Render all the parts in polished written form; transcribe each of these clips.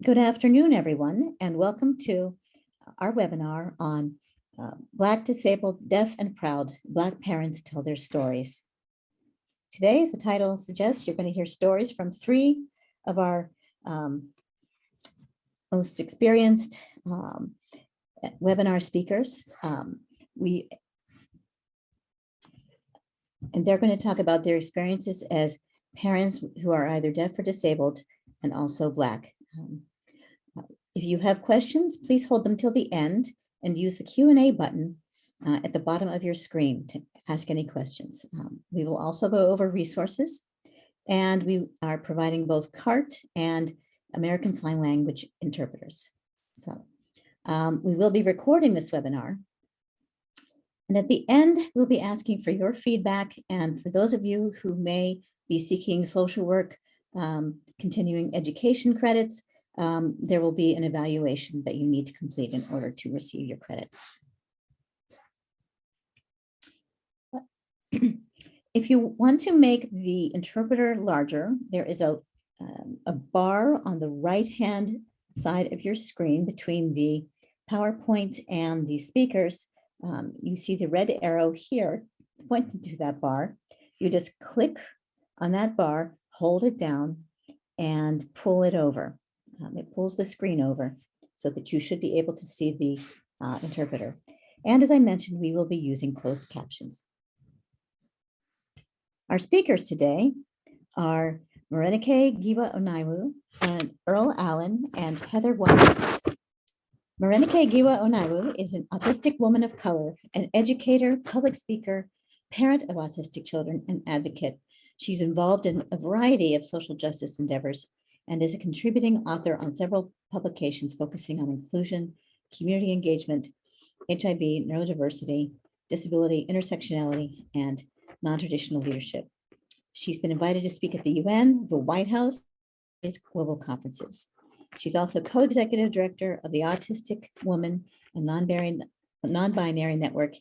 Good afternoon, everyone, and welcome to our webinar on Black, Disabled, Deaf, and Proud, Black Parents Tell Their Stories. Today, as the title suggests, you're going to hear stories from three of our most experienced webinar speakers. And they're going to talk about their experiences as parents who are either deaf or disabled and also Black. If you have questions, please hold them till the end and use the Q&A button at the bottom of your screen to ask any questions. We will also go over resources, and we are providing both CART and American Sign Language interpreters. So we will be recording this webinar. And at the end, we'll be asking for your feedback. And for those of you who may be seeking social work, continuing education credits, there will be an evaluation that you need to complete in order to receive your credits. If you want to make the interpreter larger, there is a bar on the right-hand side of your screen between the PowerPoint and the speakers. You see the red arrow here pointing to that bar. You just click on that bar, hold it down, and pull it over. It pulls the screen over so that you should be able to see the interpreter. And as I mentioned, we will be using closed captions. Our speakers today are Morénike Giwa-Onaiwu and Earl Allen and Heather Watkins. Morénike Giwa-Onaiwu is an autistic woman of color, an educator, public speaker, parent of autistic children, and advocate. She's involved in a variety of social justice endeavors and is a contributing author on several publications focusing on inclusion, community engagement, HIV, neurodiversity, disability, intersectionality, and non-traditional leadership. She's been invited to speak at the UN, the White House, and global conferences. She's also co-executive director of the Autistic Woman and Non-Binary Network,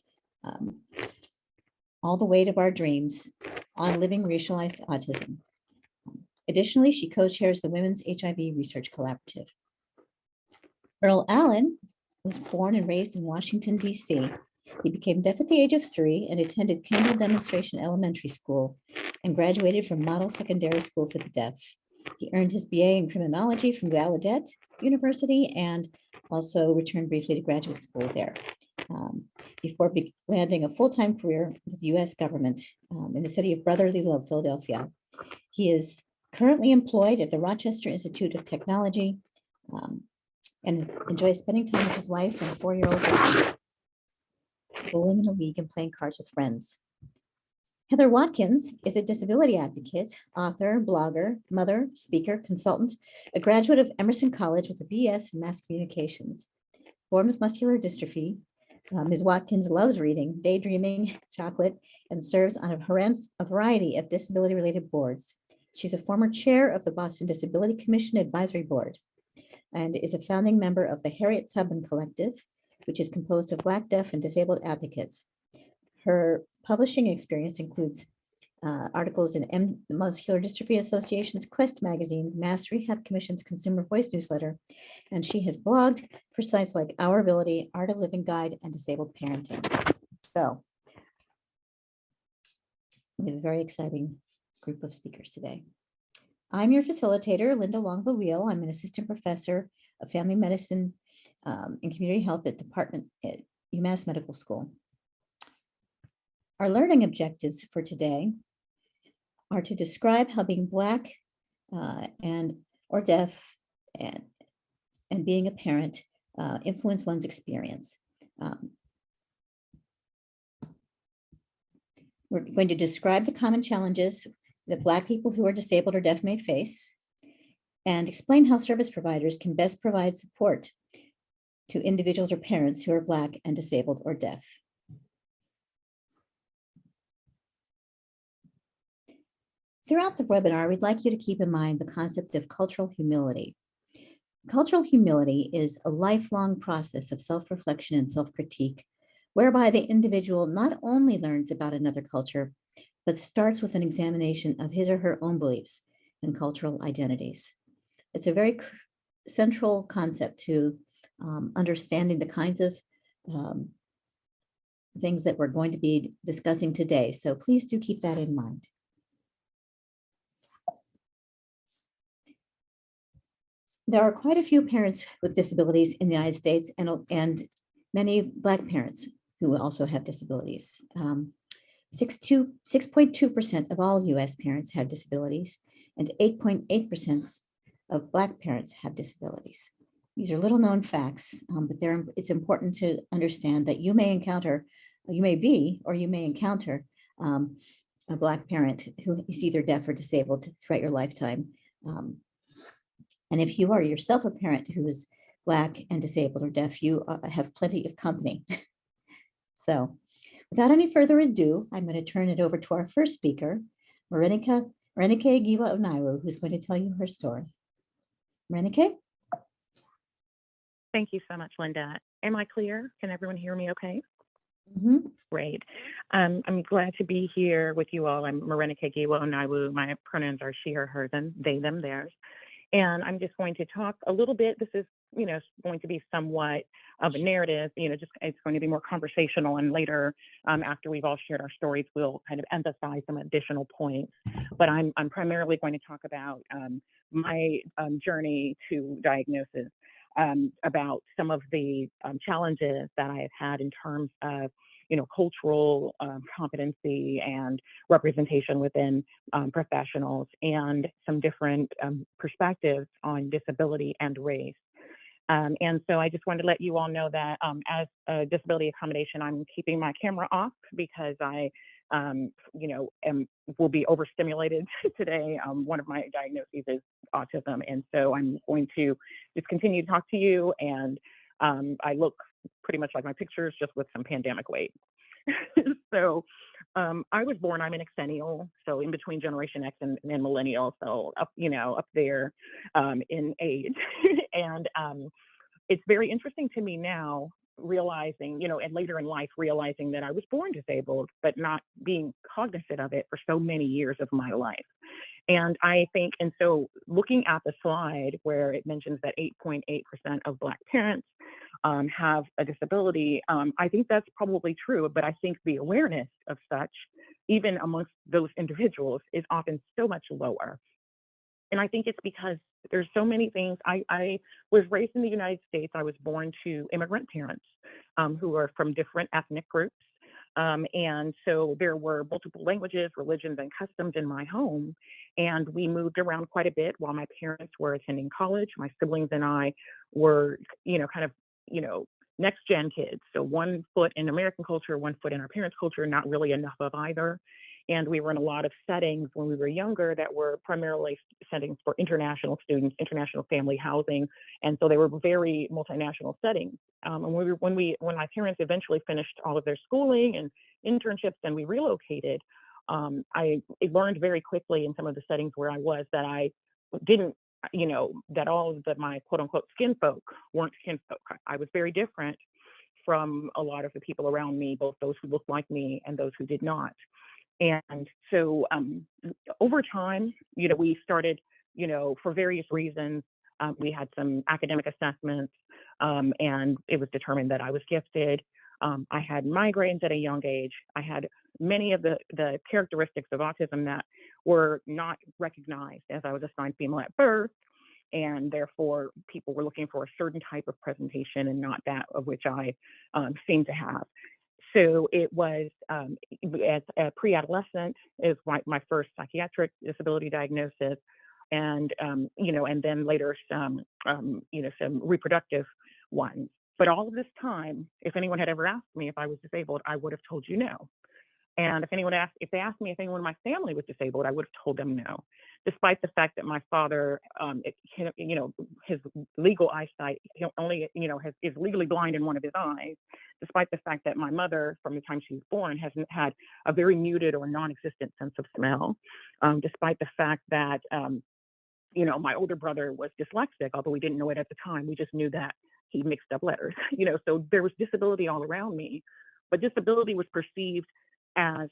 All the Weight of Our Dreams on Living Racialized Autism. Additionally, she co-chairs the Women's HIV Research Collaborative. Earl Allen was born and raised in Washington, D.C. He became deaf at the age of 3 and attended Kendall Demonstration Elementary School and graduated from Model Secondary School for the Deaf. He earned his BA in criminology from Gallaudet University and also returned briefly to graduate school there before landing a full-time career with the U.S. government in the city of brotherly love, Philadelphia. He is currently employed at the Rochester Institute of Technology and enjoys spending time with his wife and 4-year-old daughter, bowling in a league and playing cards with friends. Heather Watkins is a disability advocate, author, blogger, mother, speaker, consultant, a graduate of Emerson College with a BS in mass communications. Born with muscular dystrophy, Ms. Watkins loves reading, daydreaming, chocolate, and serves on a variety of disability-related boards. She's a former chair of the Boston Disability Commission Advisory Board and is a founding member of the Harriet Tubman Collective, which is composed of Black, deaf, and disabled advocates. Her publishing experience includes articles in Muscular Dystrophy Association's Quest magazine, Mass Rehab Commission's Consumer Voice newsletter, and she has blogged for sites like Our Ability, Art of Living Guide, and Disabled Parenting. So we have a very exciting group of speakers today. I'm your facilitator, Linda Longo-Leal. I'm an assistant professor of family medicine and community health at UMass Medical School. Our learning objectives for today are to describe how being Black or deaf and being a parent influence one's experience. We're going to describe the common challenges that Black people who are disabled or deaf may face and explain how service providers can best provide support to individuals or parents who are Black and disabled or deaf. Throughout the webinar, we'd like you to keep in mind the concept of cultural humility. Cultural humility is a lifelong process of self-reflection and self-critique, whereby the individual not only learns about another culture, but starts with an examination of his or her own beliefs and cultural identities. It's a very central concept to understanding the kinds of things that we're going to be discussing today. So please do keep that in mind. There are quite a few parents with disabilities in the United States and many Black parents who also have disabilities. 6.2% of all US parents have disabilities, and 8.8% of Black parents have disabilities. These are little known facts, but it's important to understand that you may encounter, you may be, or you may encounter a Black parent who is either deaf or disabled throughout your lifetime. And if you are yourself a parent who is Black and disabled or deaf, you have plenty of company. So without any further ado, I'm going to turn it over to our first speaker, Morénike Giwa-Onaiwu, who's going to tell you her story. Morénike? Thank you so much, Linda. Am I clear? Can everyone hear me okay? Mm-hmm. Great. I'm glad to be here with you all. I'm Morénike Giwa-Onaiwu. My pronouns are she, her, hers, and they, them, theirs. And I'm just going to talk a little bit. This is, going to be somewhat of a narrative, it's going to be more conversational. And later, after we've all shared our stories, we'll kind of emphasize some additional points. But I'm primarily going to talk about my journey to diagnosis, about some of the challenges that I have had in terms of cultural competency and representation within professionals, and some different perspectives on disability and race. And so I just wanted to let you all know that as a disability accommodation, I'm keeping my camera off because I, will be overstimulated today. One of my diagnoses is autism. And so I'm going to just continue to talk to you. And I look pretty much like my pictures, just with some pandemic weight. So I was born, I'm an exennial, so in between Generation X and millennial, so up there in age. And it's very interesting to me now, realizing, and later in life, realizing that I was born disabled, but not being cognizant of it for so many years of my life. And I think, and so looking at the slide where it mentions that 8.8% of Black parents have a disability, I think that's probably true, but I think the awareness of such, even amongst those individuals, is often so much lower. And I think it's because there's so many things. I was raised in the United States. I was born to immigrant parents who are from different ethnic groups. And so there were multiple languages, religions, and customs in my home. And we moved around quite a bit while my parents were attending college. My siblings and I were, next gen kids. So 1 foot in American culture, 1 foot in our parents' culture, not really enough of either. And we were in a lot of settings when we were younger that were primarily settings for international students, international family housing. And so they were very multinational settings. And when my parents eventually finished all of their schooling and internships and we relocated, I learned very quickly in some of the settings where I was that I didn't, that all of my quote unquote skin folk weren't skin folk. I was very different from a lot of the people around me, both those who looked like me and those who did not. And so over time, we started, for various reasons, we had some academic assessments, and it was determined that I was gifted. I had migraines at a young age. I had many of the characteristics of autism that were not recognized as I was assigned female at birth. And therefore, people were looking for a certain type of presentation and not that of which I seemed to have. So it was, as a pre-adolescent, is my first psychiatric disability diagnosis, and and then later some reproductive ones. But all of this time, if anyone had ever asked me if I was disabled, I would have told you no. And if they asked me if anyone in my family was disabled, I would have told them no, despite the fact that my father, his legal eyesight, is legally blind in one of his eyes, despite the fact that my mother, from the time she was born, has had a very muted or non-existent sense of smell, despite the fact that, my older brother was dyslexic, although we didn't know it at the time. We just knew that he mixed up letters, so there was disability all around me, but disability was perceived as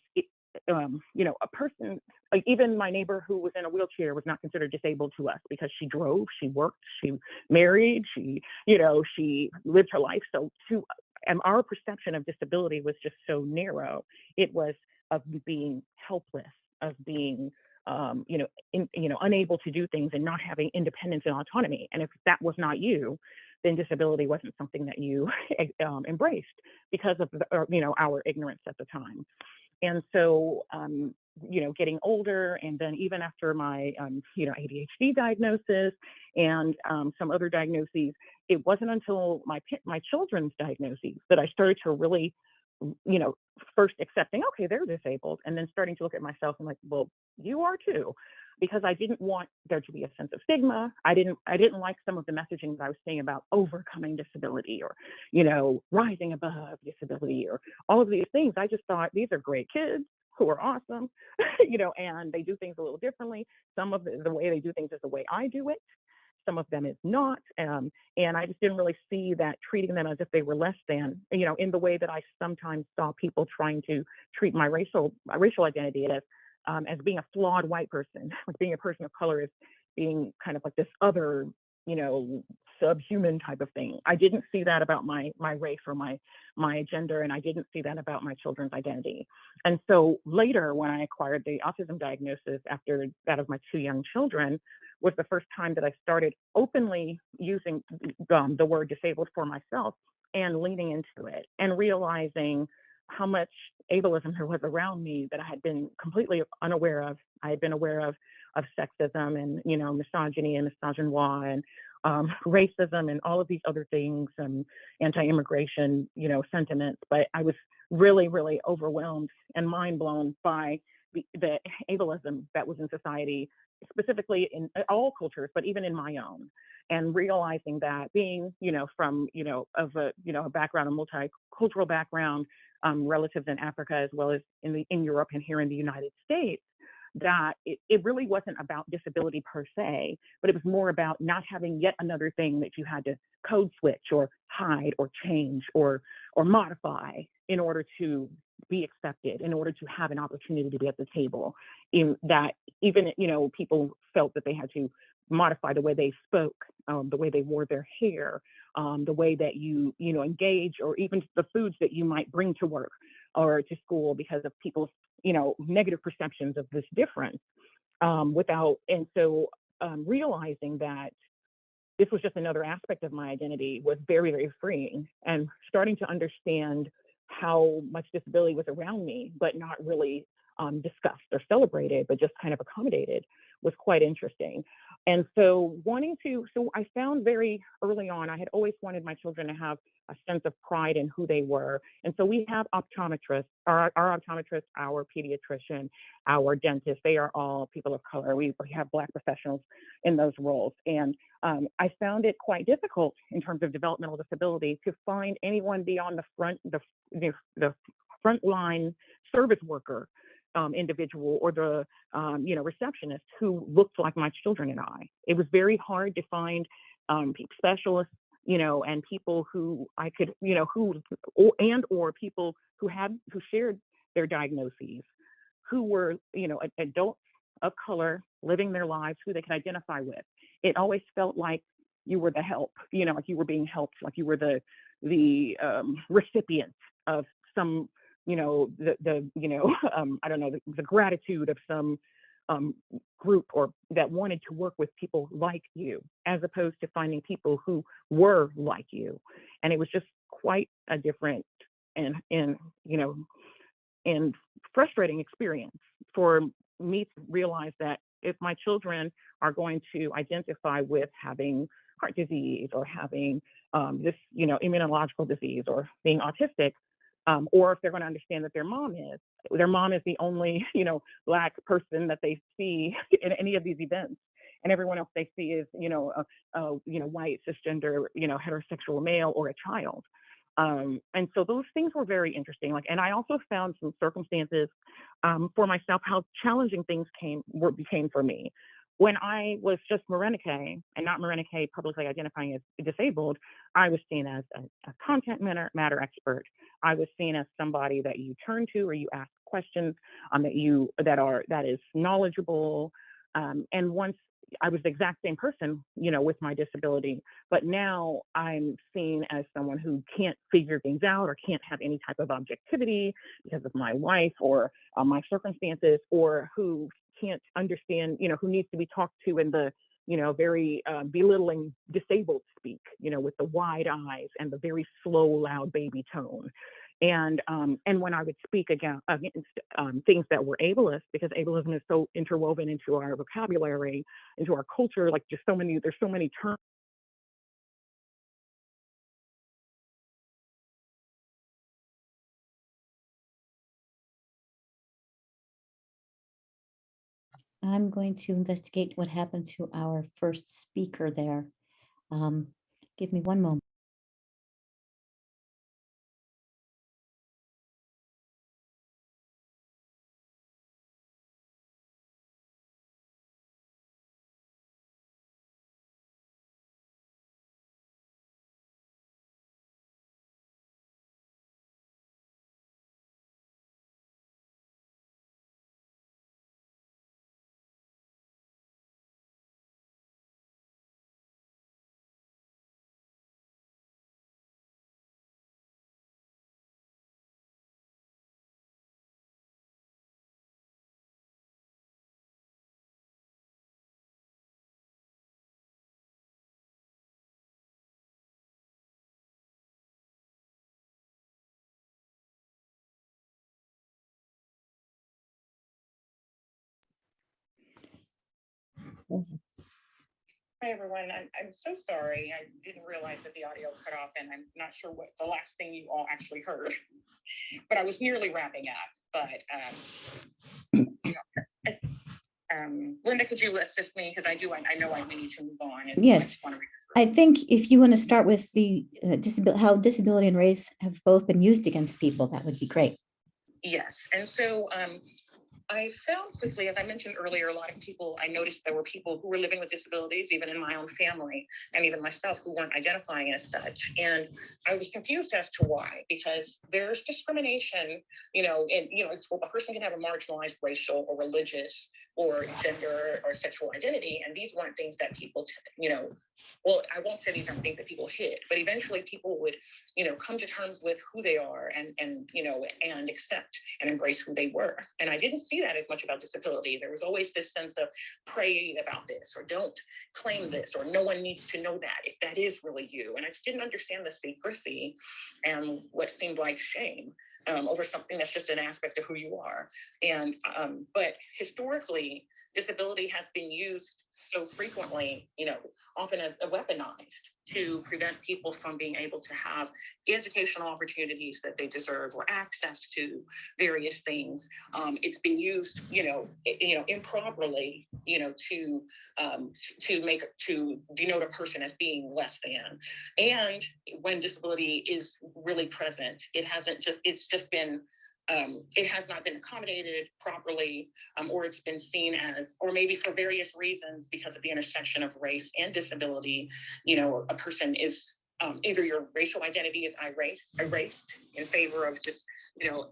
a person, like even my neighbor who was in a wheelchair was not considered disabled to us because she drove, she worked, she married, she lived her life. So and our perception of disability was just so narrow. It was of being helpless, of being unable to do things and not having independence and autonomy. And if that was not you, then disability wasn't something that you embraced because of our ignorance at the time. And so, getting older, and then even after my, ADHD diagnosis and some other diagnoses, it wasn't until my children's diagnoses that I started to really, first accepting, okay, they're disabled, and then starting to look at myself and like, well, you are too, because I didn't want there to be a sense of stigma. I didn't like some of the messaging that I was seeing about overcoming disability or, rising above disability or all of these things. I just thought these are great kids who are awesome, and they do things a little differently. Some of the way they do things is the way I do it. Some of them is not. And I just didn't really see that treating them as if they were less than, in the way that I sometimes saw people trying to treat my racial identity as being a flawed white person, like being a person of color is being kind of like this other, subhuman type of thing. I didn't see that about my race or my gender, and I didn't see that about my children's identity. And so later, when I acquired the autism diagnosis after that of my two young children, was the first time that I started openly using the word disabled for myself and leaning into it and realizing how much ableism there was around me that I had been completely unaware of. I had been aware of sexism and, misogyny and misogynoir and racism and all of these other things and anti-immigration, sentiments. But I was really, really overwhelmed and mind blown by the ableism that was in society, specifically in all cultures, but even in my own. And realizing that being, from, of a background, a multicultural background, relatives in Africa as well as in Europe and here in the United States, that it really wasn't about disability per se, but it was more about not having yet another thing that you had to code switch or hide or change or modify in order to be accepted, in order to have an opportunity to be at the table. In that, even people felt that they had to modify the way they spoke, the way they wore their hair, the way that you engage, or even the foods that you might bring to work or to school because of people's negative perceptions of this difference. Realizing that this was just another aspect of my identity was very, very freeing, and starting to understand how much disability was around me, but not really discussed or celebrated, but just kind of accommodated, was quite interesting. And so I found very early on, I had always wanted my children to have a sense of pride in who they were. And so we have optometrists, our optometrists, our pediatrician, our dentist, they are all people of color. We have Black professionals in those roles. And I found it quite difficult in terms of developmental disability to find anyone beyond the frontline service worker individual or the receptionist who looked like my children and I. It was very hard to find specialists, and people who I could, or people who shared their diagnoses, who were, adults of color living their lives, who they could identify with. It always felt like you were the help, like you were being helped, like you were the recipient of some, I don't know, the gratitude of some group or that wanted to work with people like you, as opposed to finding people who were like you. And it was just quite a different and frustrating experience for me to realize that if my children are going to identify with having heart disease or having this, immunological disease or being autistic, or if they're going to understand that their mom is the only, Black person that they see in any of these events, and everyone else they see is, white, cisgender, heterosexual male or a child. And so those things were very interesting. And I also found some circumstances for myself, how challenging things became for me. When I was just Morénike and not Morénike publicly identifying as disabled, I was seen as a content matter expert. I was seen as somebody that you turn to or you ask questions that is knowledgeable. And once I was the exact same person, with my disability, but now I'm seen as someone who can't figure things out or can't have any type of objectivity because of my life or my circumstances, or who can't understand, who needs to be talked to in the, very belittling disabled speak, with the wide eyes and the very slow, loud baby tone. And when I would speak against things that were ableist, because ableism is so interwoven into our vocabulary, into our culture, like there's so many terms. I'm going to investigate what happened to our first speaker there. Give me one moment. Hi, everyone. I'm so sorry. I didn't realize that the audio cut off, and I'm not sure what the last thing you all actually heard, but I was nearly wrapping up. But Linda, could you assist me? Because I know we need to move on. Yes. I think if you want to start with the how disability and race have both been used against people, that would be great. Yes. And so I found quickly, as I mentioned earlier, a lot of people, I noticed there were people who were living with disabilities, even in my own family, and even myself, who weren't identifying as such. And I was confused as to why, because there's discrimination, a person can have a marginalized racial or religious or gender or sexual identity, and these weren't things that people, well, I won't say these aren't things that people hid, but eventually people would, come to terms with who they are and accept and embrace who they were. And I didn't see that as much about disability. There was always this sense of pray about this, or don't claim this, or no one needs to know that if that is really you. And I just didn't understand the secrecy and what seemed like shame over something that's just an aspect of who you are. And but historically, disability has been used so frequently, often as weaponized to prevent people from being able to have the educational opportunities that they deserve or access to various things. It's been used, improperly, to denote a person as being less than. And when disability is really present, it has not been accommodated properly, or it's been seen as, or maybe for various reasons, because of the intersection of race and disability, a person is either your racial identity is erased in favor of just,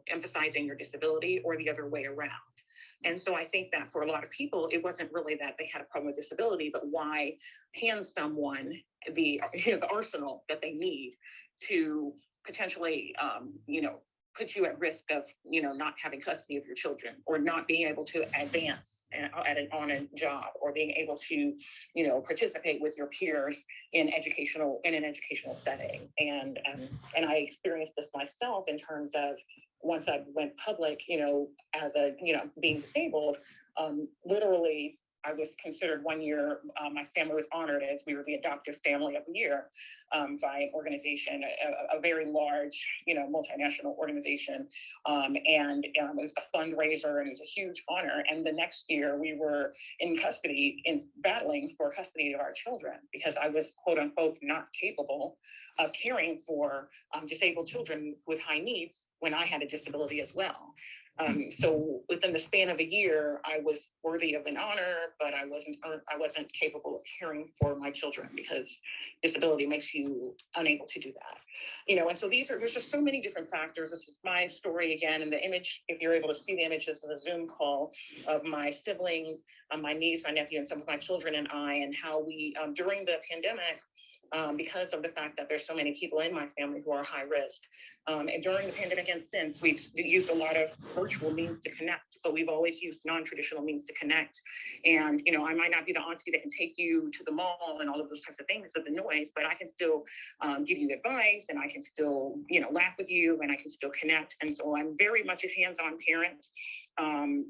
emphasizing your disability, or the other way around. And so I think that for a lot of people, it wasn't really that they had a problem with disability, but why hand someone the arsenal that they need to potentially, put you at risk of, not having custody of your children, or not being able to advance on a job, or being able to, participate with your peers in an educational setting. And I experienced this myself in terms of, once I went public, as being disabled, literally, I was considered one year, my family was honored as we were the adoptive family of the year by an organization, a very large, multinational organization. And it was a fundraiser, and it was a huge honor. And the next year we were in custody, battling for custody of our children, because I was, quote unquote, not capable of caring for disabled children with high needs when I had a disability as well. So within the span of a year, I was worthy of an honor, but I wasn't capable of caring for my children because disability makes you unable to do that. And so there's just so many different factors. This is my story again, and the image, if you're able to see the image, this is a Zoom call of my siblings, my niece, my nephew, and some of my children and I, and how we, during the pandemic, because of the fact that there's so many people in my family who are high risk. And during the pandemic and since, we've used a lot of virtual means to connect, but we've always used non-traditional means to connect. And, I might not be the auntie that can take you to the mall and all of those types of things of the noise, but I can still give you advice, and I can still, laugh with you, and I can still connect. And so I'm very much a hands-on parent. And,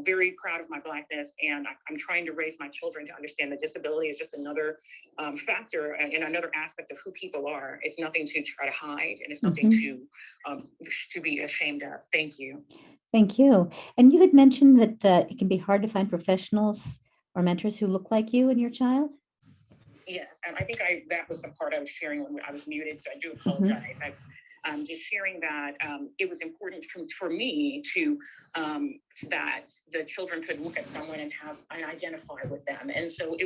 very proud of my Blackness, and I'm trying to raise my children to understand that disability is just another factor and another aspect of who people are. It's nothing to try to hide, and it's nothing to be ashamed of. Thank you. Thank you. And you had mentioned that it can be hard to find professionals or mentors who look like you and your child. Yes, and I think that was the part I was sharing when I was muted, so I do apologize. I'm just sharing that it was important for me to that the children could look at someone and identify with them. And so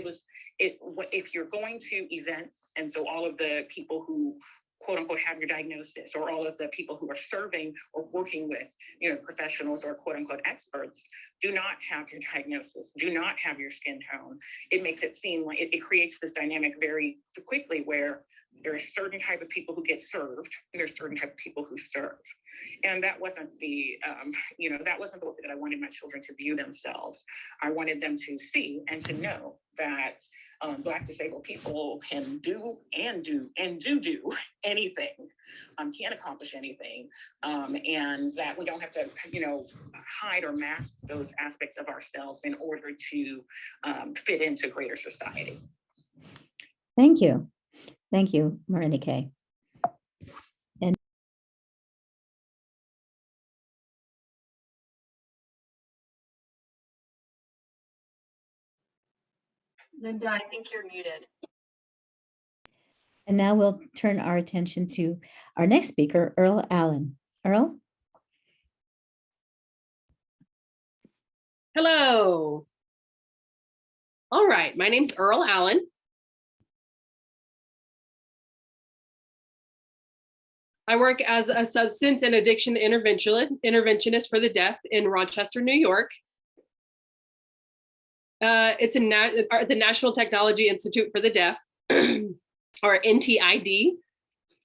if you're going to events, and so all of the people who quote unquote have your diagnosis, or all of the people who are serving or working with professionals or quote unquote experts do not have your diagnosis, do not have your skin tone, it makes it seem like it creates this dynamic very quickly where there are certain type of people who get served, and there's certain type of people who serve. And that wasn't the that wasn't the way that I wanted my children to view themselves. I wanted them to see and to know that Black disabled people can do anything, can accomplish anything, and that we don't have to, hide or mask those aspects of ourselves in order to fit into greater society. Thank you. Thank you, Morénike. And Linda, I think you're muted. And now we'll turn our attention to our next speaker, Earl Allen. Earl? Hello. All right, my name's Earl Allen. I work as a substance and addiction interventionist for the deaf in Rochester, New York. It's the National Technology Institute for the Deaf, or NTID.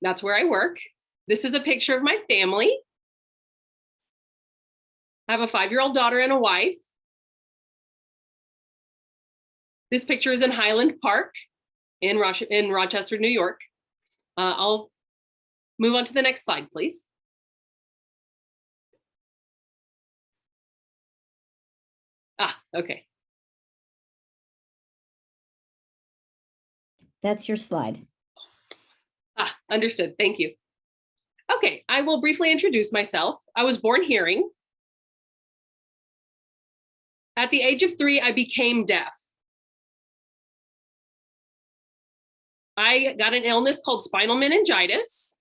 That's where I work. This is a picture of my family. I have a 5-year-old daughter and a wife. This picture is in Highland Park in Rochester, New York. I'll move on to the next slide, please. Okay. That's your slide. Understood. Thank you. Okay, I will briefly introduce myself. I was born hearing. At the age of 3, I became deaf. I got an illness called spinal meningitis.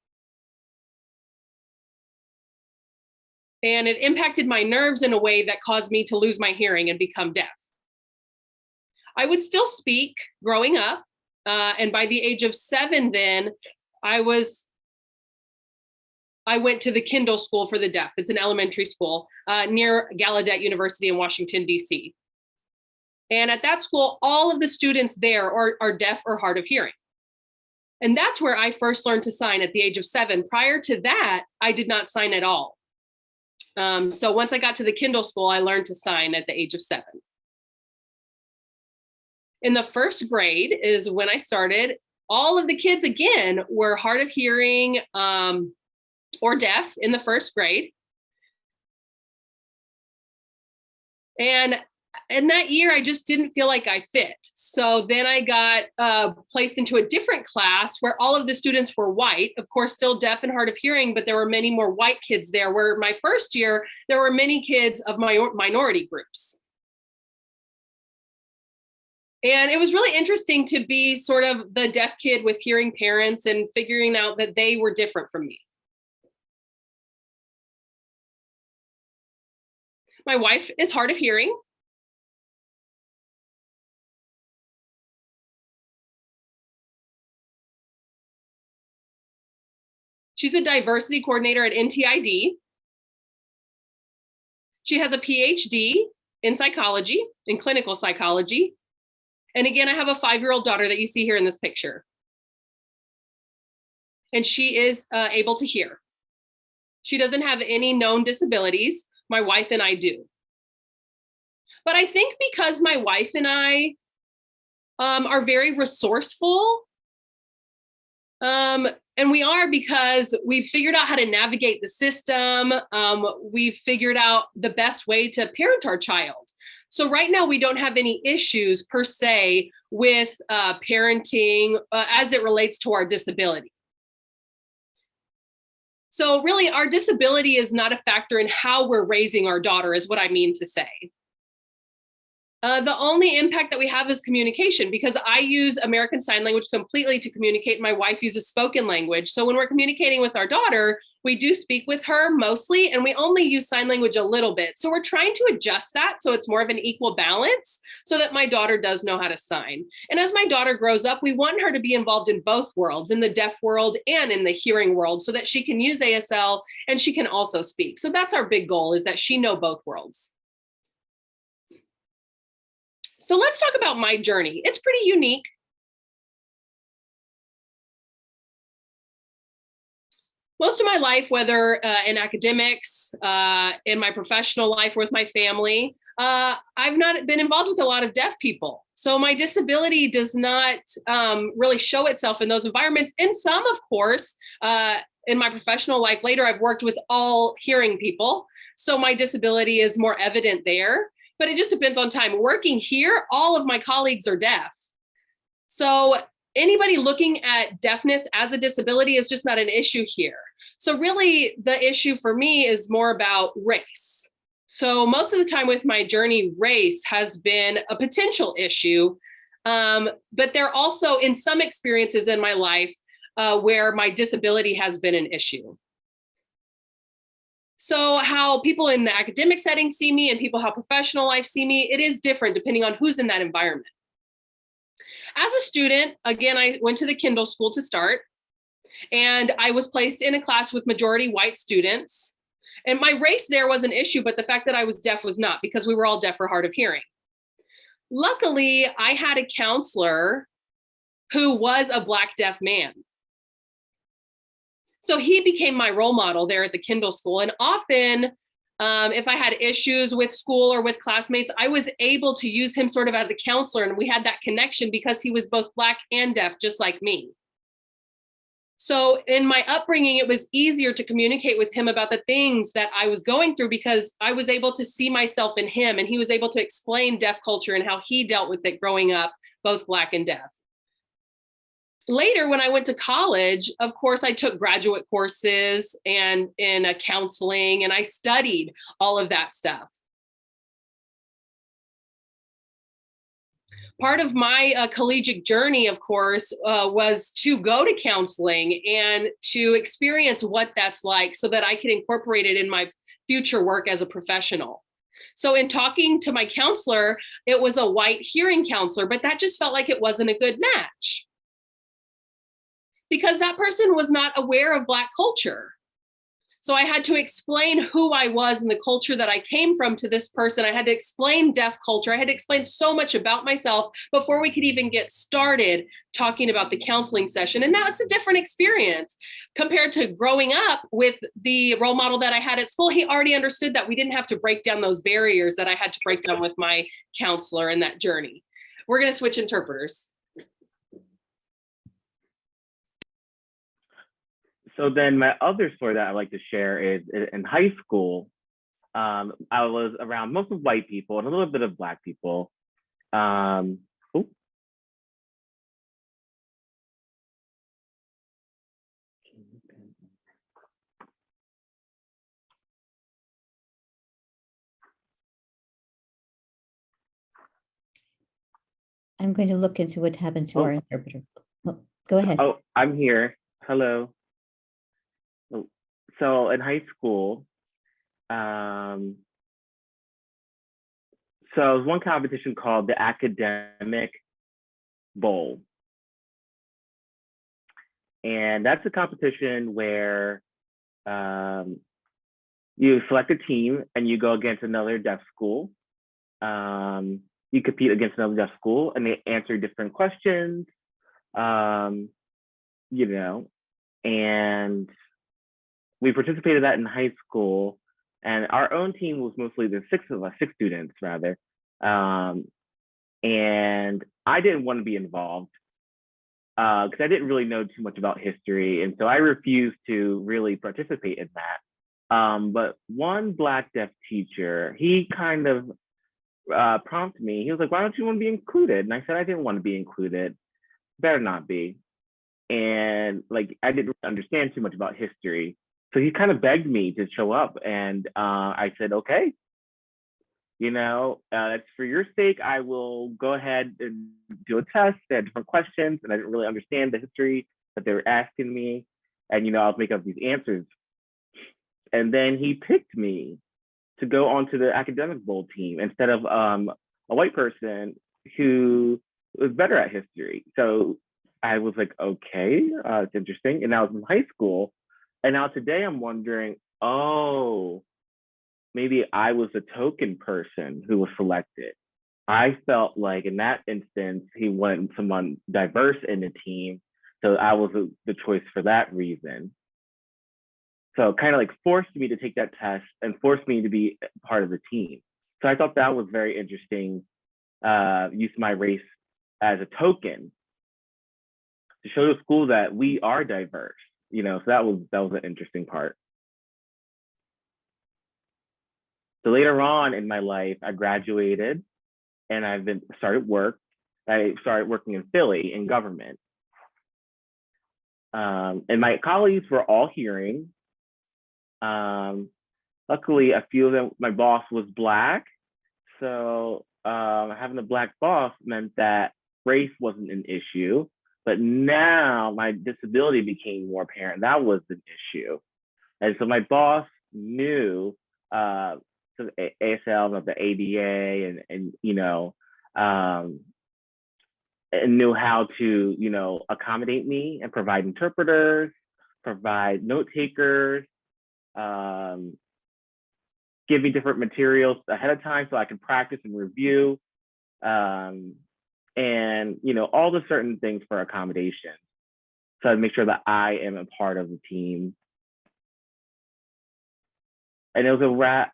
And it impacted my nerves in a way that caused me to lose my hearing and become deaf. I would still speak growing up. And by the age of 7, then I went to the Kindle School for the Deaf. It's an elementary school near Gallaudet University in Washington, DC. And at that school, all of the students there are deaf or hard of hearing. And that's where I first learned to sign at the age of 7. Prior to that, I did not sign at all. So once I got to the Kindle School, I learned to sign at the age of 7. In the first grade is when I started. All of the kids, again, were hard of hearing or deaf in the first grade. And in that year, I just didn't feel like I fit. So then I got placed into a different class where all of the students were white, of course, still deaf and hard of hearing, but there were many more white kids there, where my first year, there were many kids of minority groups. And it was really interesting to be sort of the deaf kid with hearing parents and figuring out that they were different from me. My wife is hard of hearing. She's a diversity coordinator at NTID. She has a PhD in psychology, in clinical psychology. And again, I have a 5-year-old daughter that you see here in this picture. And she is able to hear. She doesn't have any known disabilities. My wife and I do. But I think because my wife and I are very resourceful, and we are because we've figured out how to navigate the system. We've figured out the best way to parent our child. So right now we don't have any issues per se with parenting as it relates to our disability. So really our disability is not a factor in how we're raising our daughter is what I mean to say. The only impact that we have is communication, because I use American Sign Language completely to communicate. My wife uses spoken language. So when we're communicating with our daughter, we do speak with her mostly, and we only use sign language a little bit. So we're trying to adjust that so it's more of an equal balance so that my daughter does know how to sign. And as my daughter grows up, we want her to be involved in both worlds, in the deaf world and in the hearing world, so that she can use ASL and she can also speak. So that's our big goal, is that she know both worlds. So let's talk about my journey. It's pretty unique. Most of my life, whether in academics, in my professional life, or with my family, I've not been involved with a lot of deaf people. So my disability does not really show itself in those environments. And some, of course, in my professional life later, I've worked with all hearing people. So my disability is more evident there. But it just depends on time. Working here, all of my colleagues are deaf. So anybody looking at deafness as a disability is just not an issue here. So really the issue for me is more about race. So most of the time with my journey, race has been a potential issue. But there are also in some experiences in my life where my disability has been an issue. So how people in the academic setting see me and people how professional life see me, it is different depending on who's in that environment. As a student, again, I went to the Kindle school to start, and I was placed in a class with majority white students. And my race there was an issue, but the fact that I was deaf was not, because we were all deaf or hard of hearing. Luckily, I had a counselor who was a Black deaf man. So he became my role model there at the Kindle school. And often, if I had issues with school or with classmates, I was able to use him sort of as a counselor. And we had that connection because he was both Black and deaf, just like me. So in my upbringing, it was easier to communicate with him about the things that I was going through because I was able to see myself in him, and he was able to explain deaf culture and how he dealt with it growing up, both Black and deaf. Later, when I went to college, of course, I took graduate courses and in counseling, and I studied all of that stuff. Part of my collegiate journey, of course, was to go to counseling and to experience what that's like so that I could incorporate it in my future work as a professional. So in talking to my counselor, it was a white hearing counselor, but that just felt like it wasn't a good match, because that person was not aware of Black culture. So I had to explain who I was and the culture that I came from to this person. I had to explain deaf culture. I had to explain so much about myself before we could even get started talking about the counseling session. And now it's a different experience compared to growing up with the role model that I had at school. He already understood that we didn't have to break down those barriers that I had to break down with my counselor in that journey. We're going to switch interpreters. So then my other story that I'd like to share is in high school, I was around most of white people and a little bit of Black people. I'm going to look into what happened to our interpreter. Oh, go ahead. Oh, I'm here. Hello. So in high school, So it was one competition called the Academic Bowl. And that's a competition where you select a team and you go against another deaf school. You compete against another deaf school and they answer different questions, you know, and we participated in that in high school. And our own team was mostly the six students rather. And I didn't want to be involved because I didn't really know too much about history. And so I refused to really participate in that. But one Black deaf teacher, he kind of prompted me. He was like, why don't you want to be included? And I said, I didn't want to be included. Better not be. And like, I didn't understand too much about history. So he kind of begged me to show up. And I said, okay, you know, that's for your sake. I will go ahead and do a test. They had different questions and I didn't really understand the history that they were asking me. And, you know, I'll make up these answers. And then he picked me to go onto the academic bowl team instead of a white person who was better at history. So I was like, okay, it's interesting. And I was in high school. And now today I'm wondering, oh, maybe I was a token person who was selected. I felt like in that instance, he wanted someone diverse in the team. So I was the choice for that reason. So kind of like forced me to take that test and forced me to be part of the team. So I thought that was very interesting, use my race as a token to show the school that we are diverse, you know, so that was an interesting part. So later on in my life, I graduated and I started working in Philly in government. And my colleagues were all hearing. Luckily, a few of them, my boss was Black. So having a Black boss meant that race wasn't an issue. But now my disability became more apparent. That was an issue. And so my boss knew so ASL, the ADA, and you know, and knew how to, you know, accommodate me and provide interpreters, provide note takers, give me different materials ahead of time so I can practice and review, and you know, all the certain things for accommodation. So I make sure that I am a part of the team. And it was a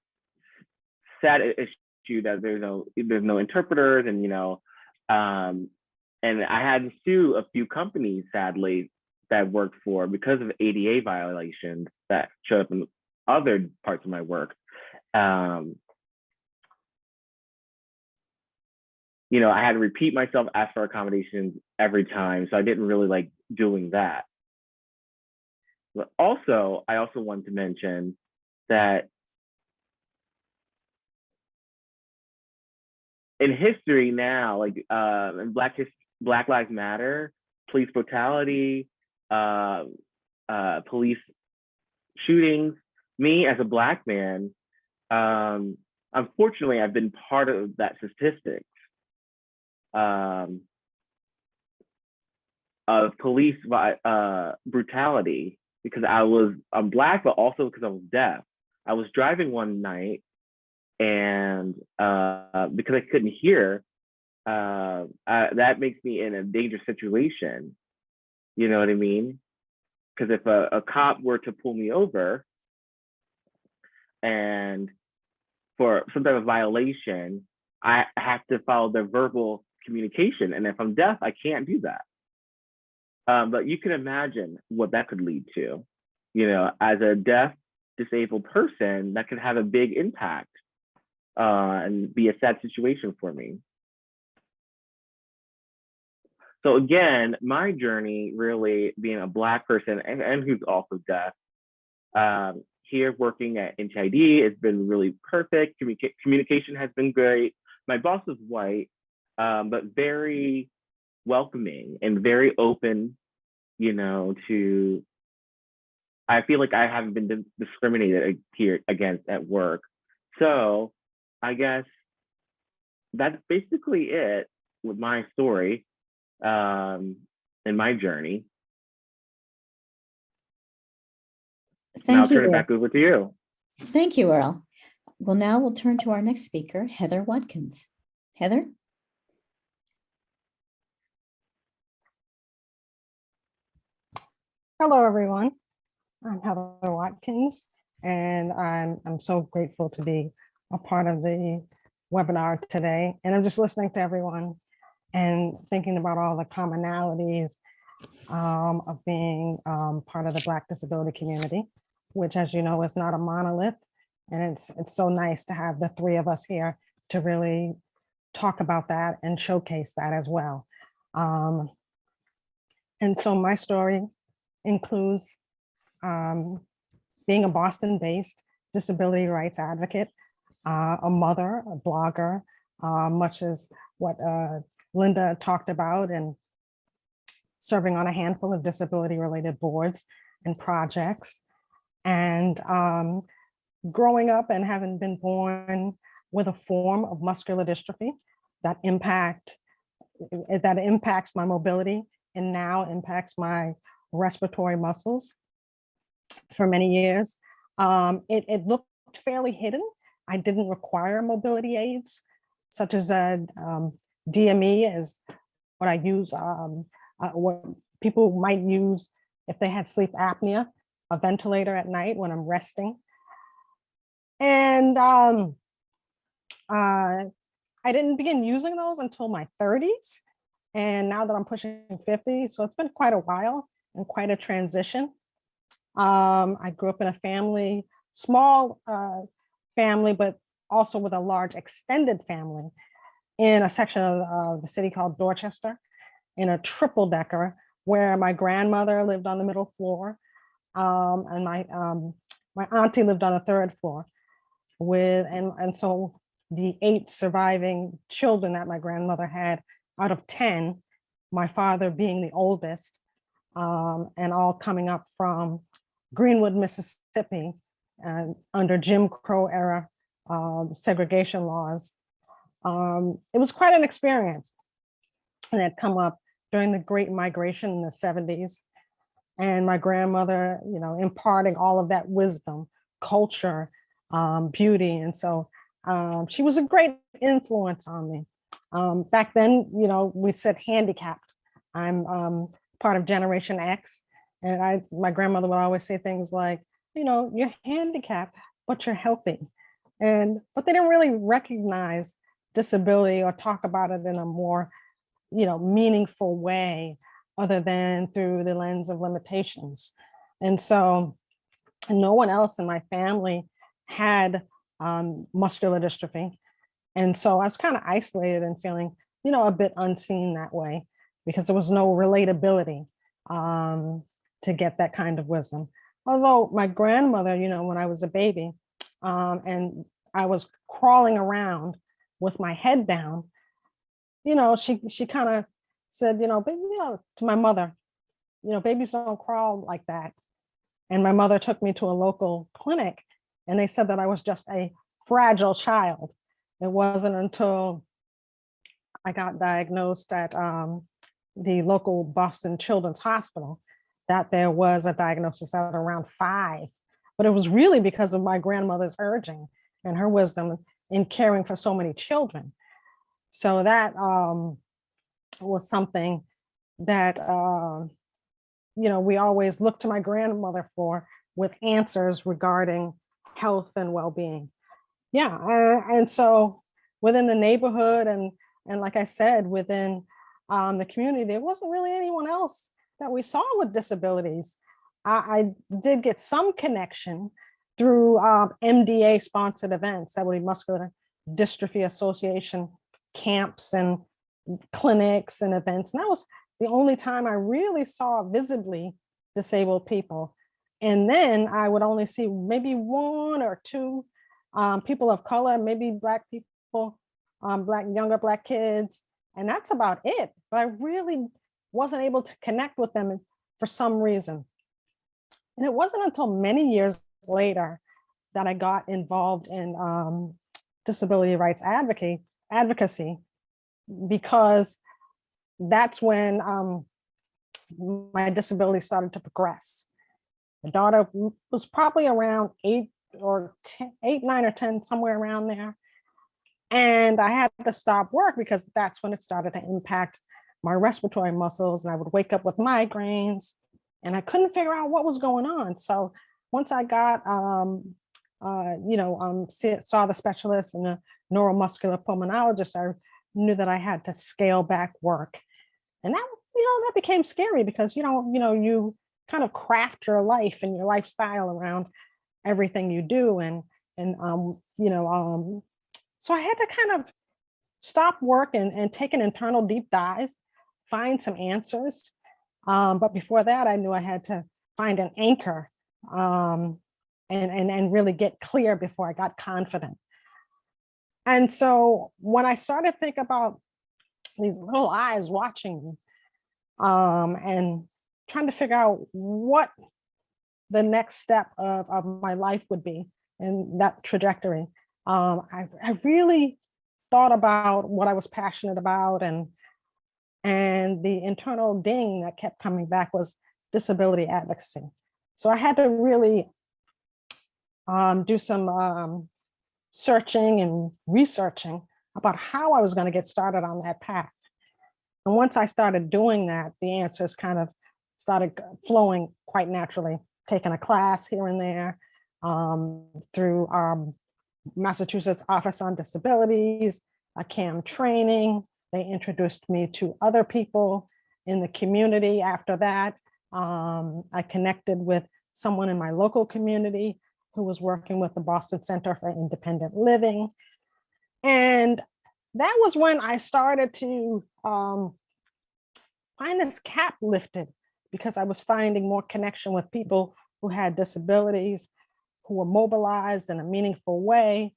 sad issue that there's no interpreters, and you know, and I had to sue a few companies, sadly, that I worked for because of ADA violations that showed up in other parts of my work. You know, I had to repeat myself, ask for accommodations every time, so I didn't really like doing that. But also, I also want to mention that in history now, like in Black Lives Matter, police brutality, police shootings, me as a Black man, unfortunately, I've been part of that statistics of police brutality because I'm Black, but also because I was deaf. I was driving one night and because I couldn't hear, that makes me in a dangerous situation. You know what I mean? Because if a cop were to pull me over and for some type of violation, I have to follow their verbal communication. And if I'm deaf, I can't do that. But you can imagine what that could lead to. You know, as a deaf, disabled person, that could have a big impact and be a sad situation for me. So again, my journey really being a Black person and who's also deaf, here working at NTID has been really perfect. Communication has been great. My boss is white, but very welcoming and very open, you know, to, I feel like I haven't been discriminated here against at work. So I guess that's basically it with my story and my journey. And I'll Thank you, turn it Earl. back over to you. Thank you, Earl. Well, now we'll turn to our next speaker, Heather Watkins. Heather? Hello, everyone. I'm Heather Watkins, and I'm so grateful to be a part of the webinar today. And I'm just listening to everyone and thinking about all the commonalities of being part of the Black disability community, which, as you know, is not a monolith. And it's so nice to have the three of us here to really talk about that and showcase that as well. And so my story includes being a Boston-based disability rights advocate, a mother, a blogger, much as what Linda talked about, and serving on a handful of disability-related boards and projects. And growing up and having been born with a form of muscular dystrophy that impacts my mobility and now impacts my respiratory muscles for many years. It looked fairly hidden. I didn't require mobility aids, such as DME is what I use, what people might use if they had sleep apnea, a ventilator at night when I'm resting. And I didn't begin using those until my 30s. And now that I'm pushing 50, so it's been quite a while and quite a transition. I grew up in a family, small family, but also with a large extended family in a section of the city called Dorchester, in a triple decker where my grandmother lived on the middle floor and my auntie lived on the third floor and so the 8 surviving children that my grandmother had out of 10, my father being the oldest, and all coming up from Greenwood, Mississippi, and under Jim Crow era segregation laws. It was quite an experience. And it had come up during the Great Migration in the 70s. And my grandmother, imparting all of that wisdom, culture, beauty. And so she was a great influence on me. Back then, we said handicapped. I'm part of Generation X. And my grandmother would always say things like, you're handicapped, but you're healthy. But they didn't really recognize disability or talk about it in a more, meaningful way other than through the lens of limitations. And so no one else in my family had muscular dystrophy. And so I was kind of isolated and feeling, a bit unseen that way because there was no relatability to get that kind of wisdom. Although my grandmother, when I was a baby and I was crawling around with my head down, she kind of said, to my mother, babies don't crawl like that. And my mother took me to a local clinic and they said that I was just a fragile child. It wasn't until I got diagnosed at the local Boston Children's Hospital that there was a diagnosis at around 5. But it was really because of my grandmother's urging and her wisdom in caring for so many children. So that was something that, we always look to my grandmother for with answers regarding health and well-being. Yeah, and so within the neighborhood and like I said, within the community, there wasn't really anyone else that we saw with disabilities. I did get some connection through MDA-sponsored events, that would be Muscular Dystrophy Association camps and clinics and events. And that was the only time I really saw visibly disabled people. And then I would only see maybe 1 or 2 people of color, maybe Black people, younger Black kids, and that's about it. But I really wasn't able to connect with them for some reason. And it wasn't until many years later that I got involved in disability rights advocacy because that's when my disability started to progress. My daughter was probably around 8 or 10, 8, 9 or 10, somewhere around there. And I had to stop work because that's when it started to impact my respiratory muscles. And I would wake up with migraines and I couldn't figure out what was going on. So once I got, saw the specialist and the neuromuscular pulmonologist, I knew that I had to scale back work. And that, that became scary because, you kind of craft your life and your lifestyle around everything you do. So I had to kind of stop work and take an internal deep dive, find some answers. But before that, I knew I had to find an anchor and really get clear before I got confident. And so when I started to think about these little eyes watching me and trying to figure out what the next step of my life would be in that trajectory, I really thought about what I was passionate about, and the internal ding that kept coming back was disability advocacy. So I had to really do some searching and researching about how I was going to get started on that path. And once I started doing that, the answers kind of started flowing quite naturally, taking a class here and there through Massachusetts Office on Disabilities, a CAM training. They introduced me to other people in the community after that. I connected with someone in my local community who was working with the Boston Center for Independent Living. And that was when I started to find this cap lifted, because I was finding more connection with people who had disabilities, who were mobilized in a meaningful way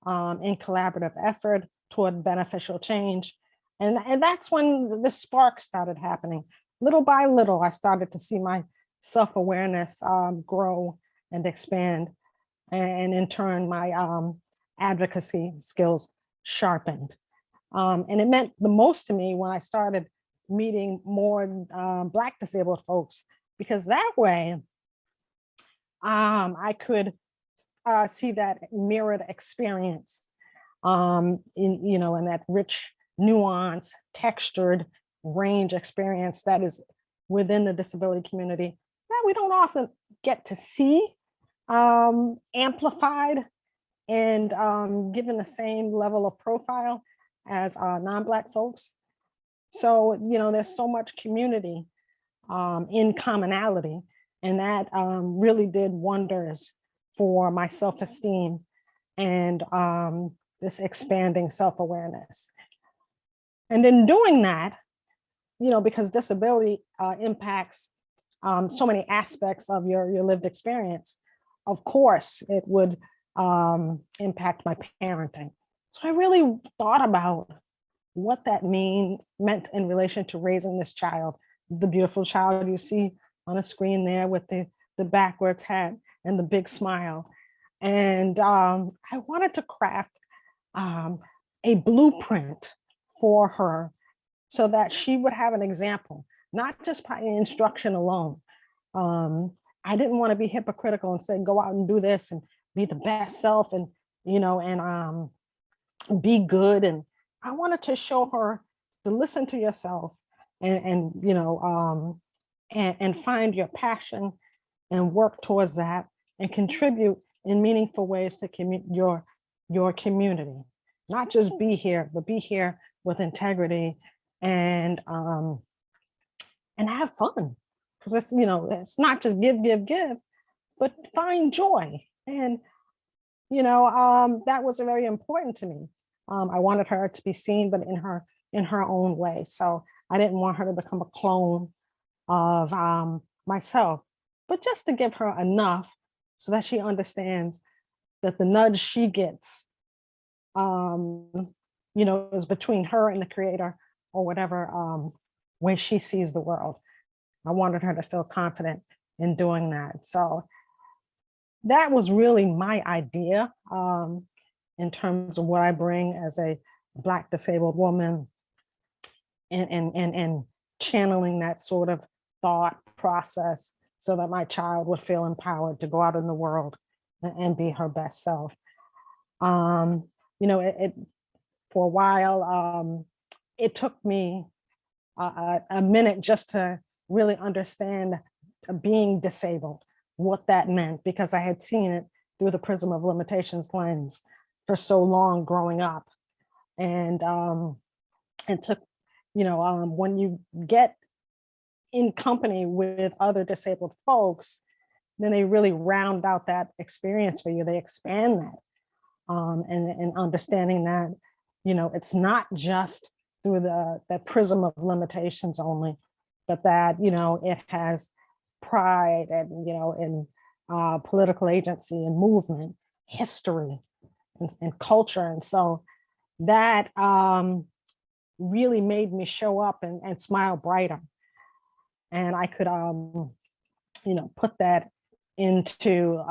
in collaborative effort toward beneficial change. And that's when the spark started happening. Little by little, I started to see my self-awareness grow and expand. And in turn, my advocacy skills sharpened. And it meant the most to me when I started meeting more Black disabled folks, because that way I could see that mirrored experience in that rich, nuance, textured range experience that is within the disability community that we don't often get to see amplified and given the same level of profile as non-Black folks. So, there's so much community in commonality, and that really did wonders for my self-esteem and this expanding self-awareness. And in doing that, because disability impacts so many aspects of your lived experience, of course, it would impact my parenting. So I really thought about what that meant in relation to raising this child, the beautiful child you see on a screen there with the backwards hat and the big smile. And I wanted to craft a blueprint for her so that she would have an example, not just by instruction alone. I didn't want to be hypocritical and say, go out and do this and be the best self and, be good. And I wanted to show her to listen to yourself and find your passion and work towards that and contribute in meaningful ways to your community. Not just be here, but be here with integrity and have fun. Because it's not just give, but find joy. And that was very important to me. I wanted her to be seen, but in her own way. So I didn't want her to become a clone of myself, but just to give her enough so that she understands that the nudge she gets, is between her and the creator, or whatever way she sees the world. I wanted her to feel confident in doing that. So that was really my idea in terms of what I bring as a Black disabled woman, and channeling that sort of thought process so that my child would feel empowered to go out in the world and be her best self. You know, for a while, it took me a minute just to really understand being disabled, what that meant, because I had seen it through the prism of limitations lens for so long growing up. And it took, you know, when you get in company with other disabled folks, then they really round out that experience for you. They expand that. And understanding that, you know, it's not just through the prism of limitations only, but that, you know, it has pride and, you know, in political agency and movement, history and culture. And so that really made me show up and smile brighter. And I could, you know, put that into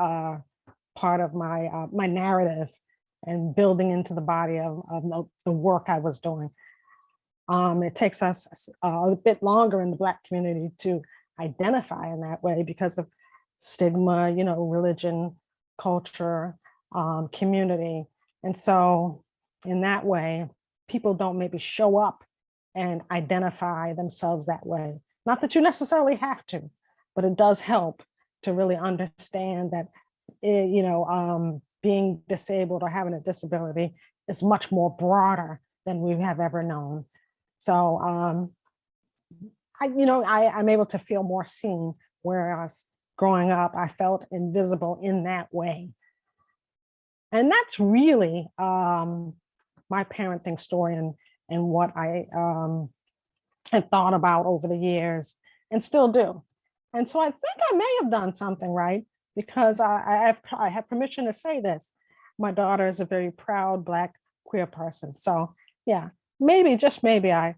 part of my my narrative and building into the body of the work I was doing. It takes us a bit longer in the Black community to identify in that way because of stigma, you know, religion, culture, community. And so in that way, people don't maybe show up and identify themselves that way. Not that you necessarily have to, but it does help to really understand that, you know, being disabled or having a disability is much more broader than we have ever known. So, I'm able to feel more seen, whereas growing up, I felt invisible in that way. And that's really my parenting story and what I had thought about over the years and still do. And so I think I may have done something right, because I have permission to say this. My daughter is a very proud Black queer person. So yeah, maybe, just maybe, I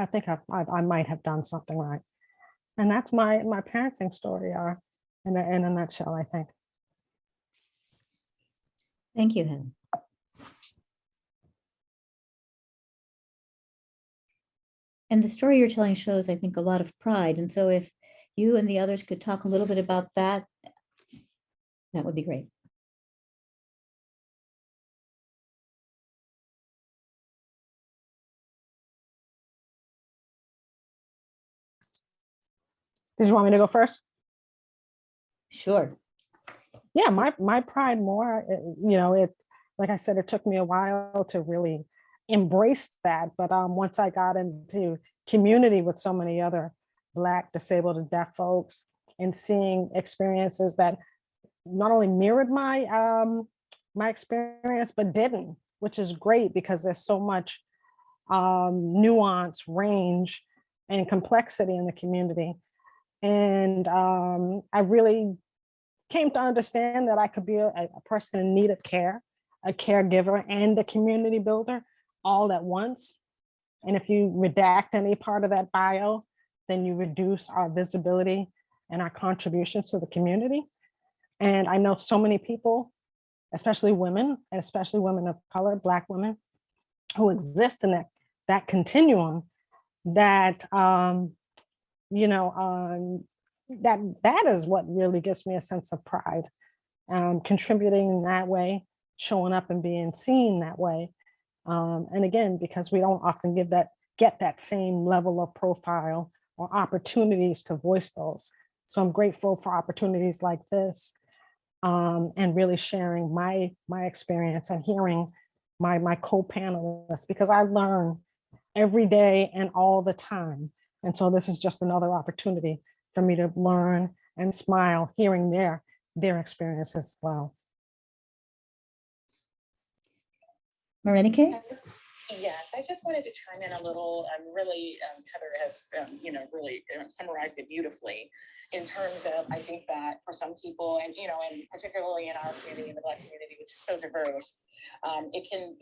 think I might have done something right. And that's my parenting story in a nutshell, I think. Thank you, Heather. And the story you're telling shows, I think, a lot of pride. And so if you and the others could talk a little bit about that, that would be great. Did you want me to go first? Sure. Yeah, my pride more, you know, it, like I said, it took me a while to really embrace that. But once I got into community with so many other Black, disabled, and deaf folks, and seeing experiences that not only mirrored my my experience, but didn't, which is great because there's so much nuance, range, and complexity in the community. And I really came to understand that I could be a person in need of care, a caregiver, and a community builder all at once. And if you redact any part of that bio, then you reduce our visibility and our contributions to the community. And I know so many people, especially women, and especially women of color, Black women, who exist in that continuum, that you know, that is what really gives me a sense of pride, contributing in that way, showing up and being seen that way. And again, because we don't often get that same level of profile or opportunities to voice those. So I'm grateful for opportunities like this, and really sharing my experience and hearing my co-panelists, because I learn every day and all the time. And so this is just another opportunity for me to learn and smile, hearing their experience as well. Morénike? Yes, I just wanted to chime in a little. Really, Heather has, really summarized it beautifully in terms of, I think that for some people, and, and particularly in our community, in the Black community, which is so diverse, it can,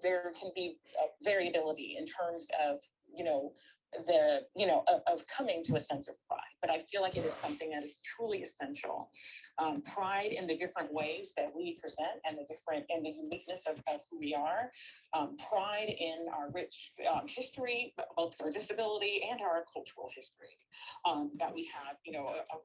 there can be variability in terms of, of coming to a sense of pride. But I feel like it is something that is truly essential. Pride in the different ways that we present and the uniqueness of who we are. Pride in our rich history, both our disability and our cultural history that we have,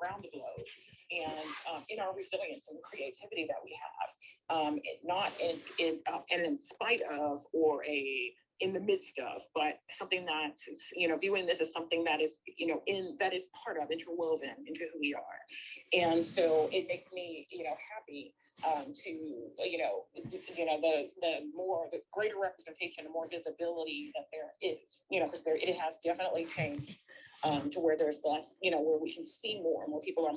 around the globe, and in our resilience and creativity that we have, not in spite of or in the midst of, but something that, viewing this as something that is, that is part of, interwoven into who we are. And so it makes me, happy to, the greater representation, the more visibility that there is, because it has definitely changed to where there's less, where we can see more people are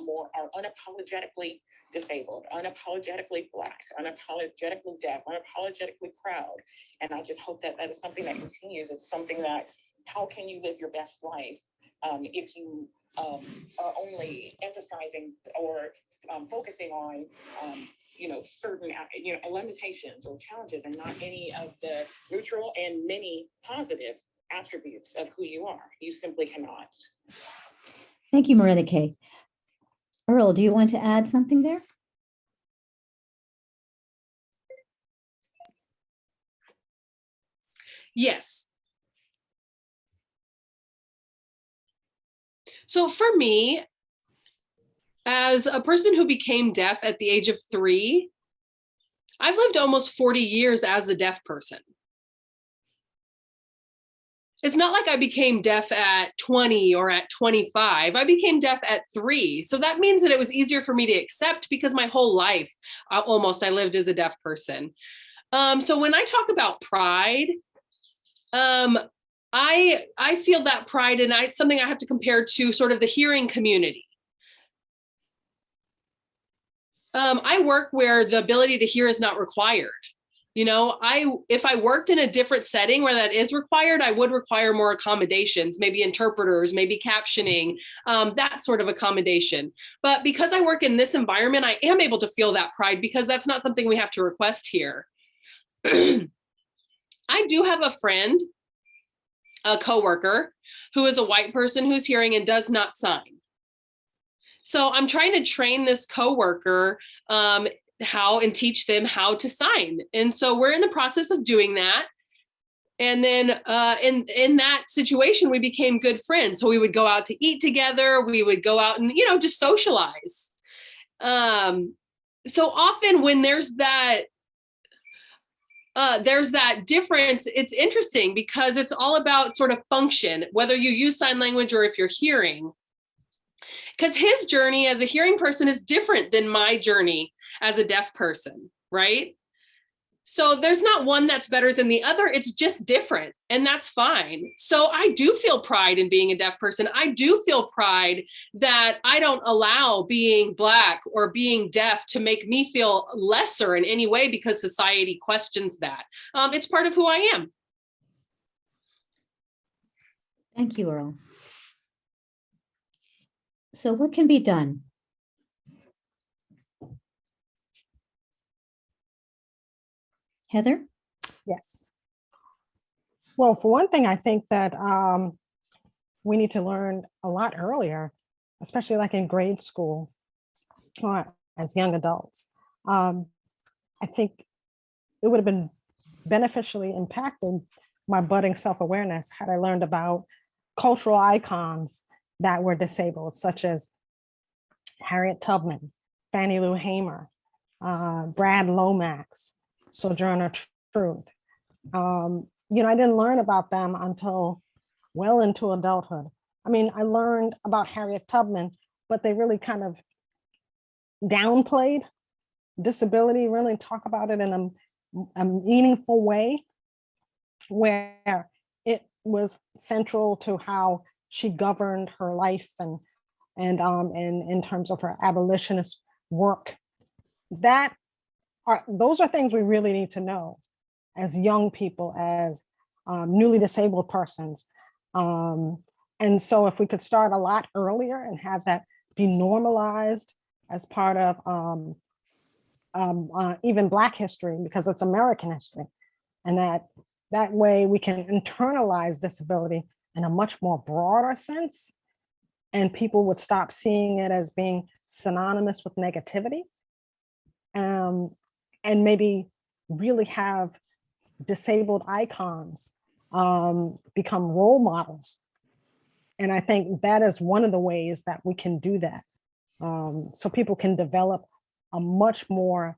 unapologetically disabled, unapologetically Black, unapologetically deaf, unapologetically proud. And I just hope that that is something that continues. It's something that, how can you live your best life if you are only emphasizing or focusing on, certain, limitations or challenges and not any of the neutral and many positive attributes of who you are. You simply cannot. Thank you, Morénike. Earl, do you want to add something there? Yes. So for me, as a person who became deaf at the age of 3, I've lived almost 40 years as a deaf person. It's not like I became deaf at 20 or at 25. I became deaf at 3. So that means that it was easier for me to accept because my whole life, I lived as a deaf person. So when I talk about pride, I feel that pride, and it's something I have to compare to sort of the hearing community. I work where the ability to hear is not required. If I worked in a different setting where that is required, I would require more accommodations, maybe interpreters, maybe captioning, that sort of accommodation. But because I work in this environment, I am able to feel that pride because that's not something we have to request here. I do have a friend, a coworker, who is a white person who's hearing and does not sign. So I'm trying to train this coworker and teach them how to sign. And so we're in the process of doing that. And then in that situation, we became good friends. So we would go out to eat together. We would go out and, just socialize. So often when there's that difference, it's interesting because it's all about sort of function, whether you use sign language or if you're hearing. Because his journey as a hearing person is different than my journey as a deaf person, right? So there's not one that's better than the other. It's just different, and that's fine. So I do feel pride in being a deaf person. I do feel pride that I don't allow being Black or being deaf to make me feel lesser in any way because society questions that. It's part of who I am. Thank you, Earl. So what can be done? Heather? Yes. Well, for one thing, I think that we need to learn a lot earlier, especially like in grade school or as young adults. I think it would have been beneficially impacted my budding self-awareness had I learned about cultural icons that were disabled, such as Harriet Tubman, Fannie Lou Hamer, Brad Lomax, Sojourner Truth. I didn't learn about them until well into adulthood. I mean, I learned about Harriet Tubman, but they really kind of downplayed disability, really talk about it in a meaningful way, where it was central to how she governed her life and in terms of her abolitionist work. Those are things we really need to know as young people, as newly disabled persons. And so if we could start a lot earlier and have that be normalized as part of even Black history, because it's American history, and that way we can internalize disability in a much more broader sense, and people would stop seeing it as being synonymous with negativity, and maybe really have disabled icons become role models. And I think that is one of the ways that we can do that. So people can develop a much more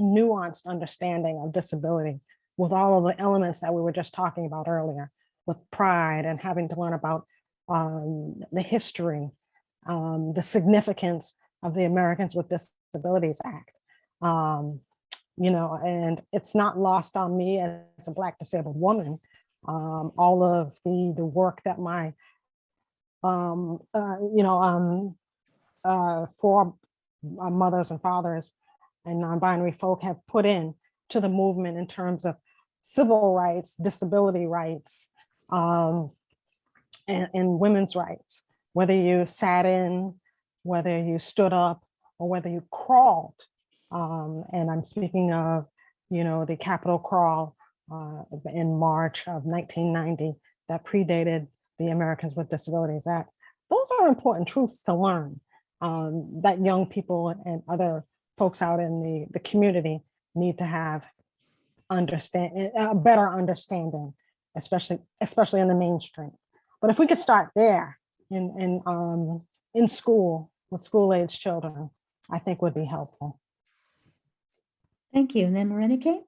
nuanced understanding of disability with all of the elements that we were just talking about earlier, with pride and having to learn about the history, the significance of the Americans with Disabilities Act. You know, and it's not lost on me as a Black disabled woman, all of the work that my four mothers and fathers and non-binary folk have put in to the movement in terms of civil rights, disability rights, and women's rights, whether you sat in, whether you stood up, or whether you crawled. And I'm speaking of, you know, the Capitol crawl in March of 1990 that predated the Americans with Disabilities Act. Those are important truths to learn that young people and other folks out in the community need to have a better understanding, especially in the mainstream. But if we could start there in school with school-age children, I think would be helpful. Thank you. And then Morénike?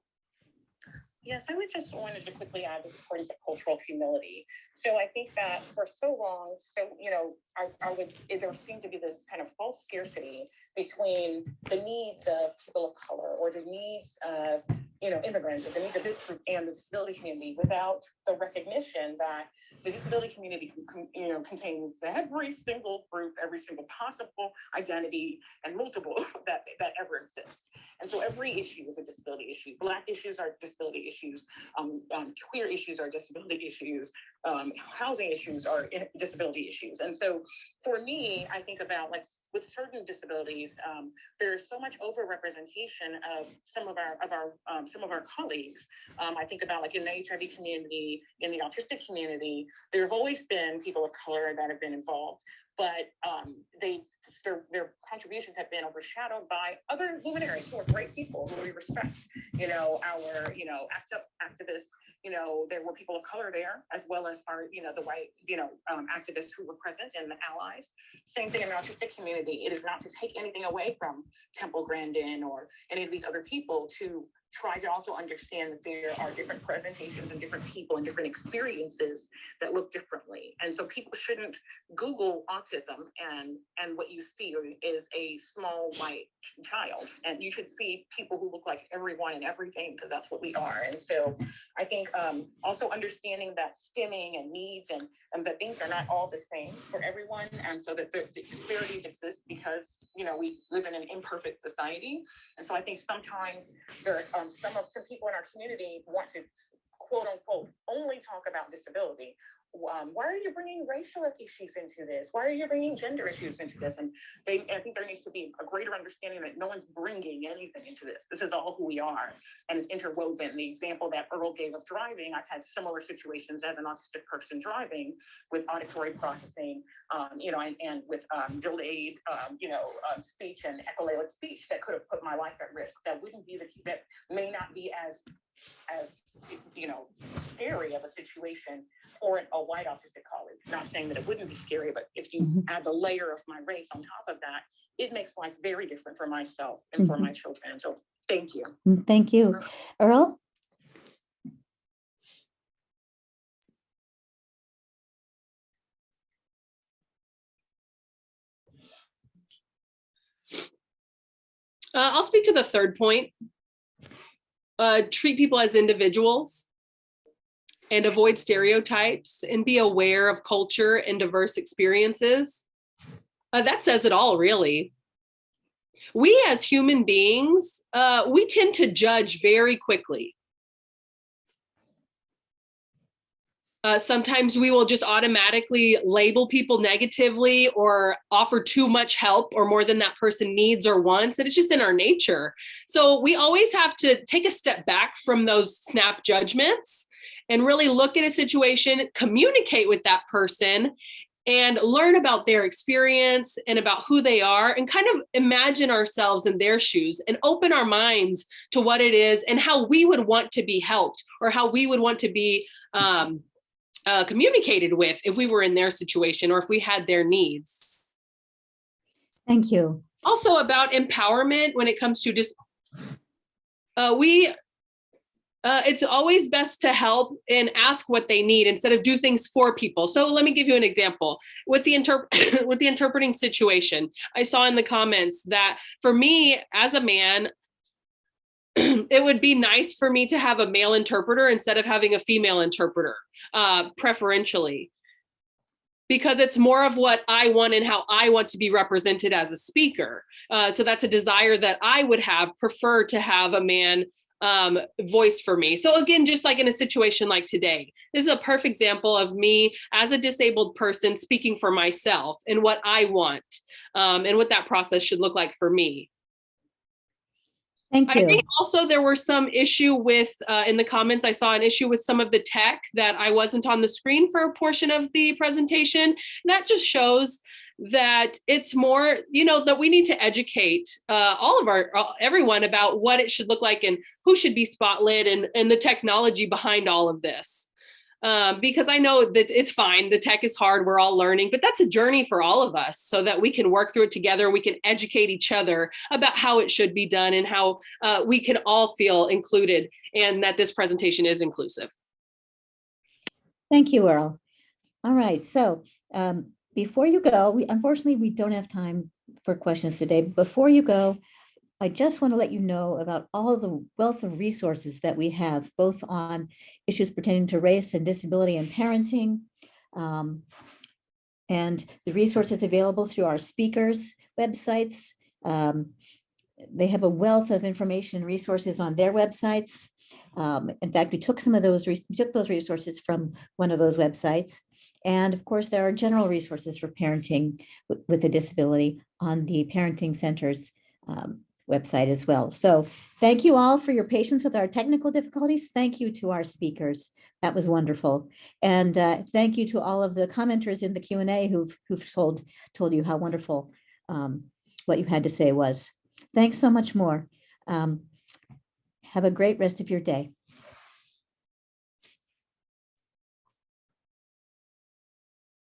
Yes, I would just wanted to quickly add the importance of cultural humility. So I think that for so long, there seemed to be this kind of false scarcity between the needs of people of color or the needs of, immigrants, or the needs of this group and the disability community, without the recognition that the disability community, contains every single group, every single possible identity and multiple that ever exists. And so every issue is a disability issue. Black issues are disability issues. Queer issues are disability issues. Housing issues are disability issues. And so for me, I think about, like, with certain disabilities, there's so much overrepresentation of some of our colleagues. I think about, like, in the HIV community, in the autistic community, there have always been people of color that have been involved, but their contributions have been overshadowed by other luminaries who are great people who we respect. Our activists. There were people of color there, as well as our the white activists who were present, and the allies. Same thing in the autistic community. It is not to take anything away from Temple Grandin or any of these other people, to try to also understand that there are different presentations and different people and different experiences that look differently. And so people shouldn't Google autism and what you see is a small white child. And you should see people who look like everyone and everything, because that's what we are. And so I think also understanding that stimming and needs and that things are not all the same for everyone. And so that the disparities exist because, we live in an imperfect society. And so I think sometimes there are some people in our community want to, quote unquote, only talk about disability. Why are you bringing racial issues into this? Why are you bringing gender issues into this? And I think there needs to be a greater understanding that no one's bringing anything into this. This is all who we are, and it's interwoven. The example that Earl gave of driving, I've had similar situations as an autistic person driving with auditory processing, and with delayed, speech and echolalic speech that could have put my life at risk. That may not be as scary of a situation for a white autistic colleague. Not saying that it wouldn't be scary, but if you add the layer of my race on top of that, it makes life very different for myself and for my children. So thank you. Thank you. Earl? I'll speak to the third point. Treat people as individuals and avoid stereotypes and be aware of culture and diverse experiences. That says it all, really. We as human beings, we tend to judge very quickly. Sometimes we will just automatically label people negatively or offer too much help or more than that person needs or wants. And it's just in our nature. So we always have to take a step back from those snap judgments and really look at a situation, communicate with that person, and learn about their experience and about who they are, and kind of imagine ourselves in their shoes and open our minds to what it is and how we would want to be helped, or how we would want to be communicated with if we were in their situation or if we had their needs. Thank you. Also about empowerment when it comes to just, it's always best to help and ask what they need instead of do things for people. So let me give you an example. With the with the interpreting situation, I saw in the comments that for me as a man, it would be nice for me to have a male interpreter instead of having a female interpreter, preferentially, because it's more of what I want and how I want to be represented as a speaker. So that's a desire that I would prefer to have a man voice for me. So again, just like in a situation like today, this is a perfect example of me as a disabled person speaking for myself and what I want, and what that process should look like for me. Thank you. I think also there were some issue with, in the comments, I saw an issue with some of the tech that I wasn't on the screen for a portion of the presentation. And that just shows that it's more, that we need to educate everyone about what it should look like and who should be spotlit and the technology behind all of this. Because I know that it's fine, the tech is hard, we're all learning, but that's a journey for all of us so that we can work through it together. We can educate each other about how it should be done and how we can all feel included, and that this presentation is inclusive. Thank you, Earl. All right, so before you go, unfortunately, we don't have time for questions today. Before you go, I just want to let you know about all of the wealth of resources that we have, both on issues pertaining to race and disability and parenting, and the resources available through our speakers' websites. They have a wealth of information and resources on their websites. In fact, we took those resources from one of those websites. And of course, there are general resources for parenting with a disability on the Parenting Center's website as well. So thank you all for your patience with our technical difficulties. Thank you to our speakers. That was wonderful. And thank you to all of the commenters in the Q&A who've told you how wonderful what you had to say was. Thanks so much more. Have a great rest of your day.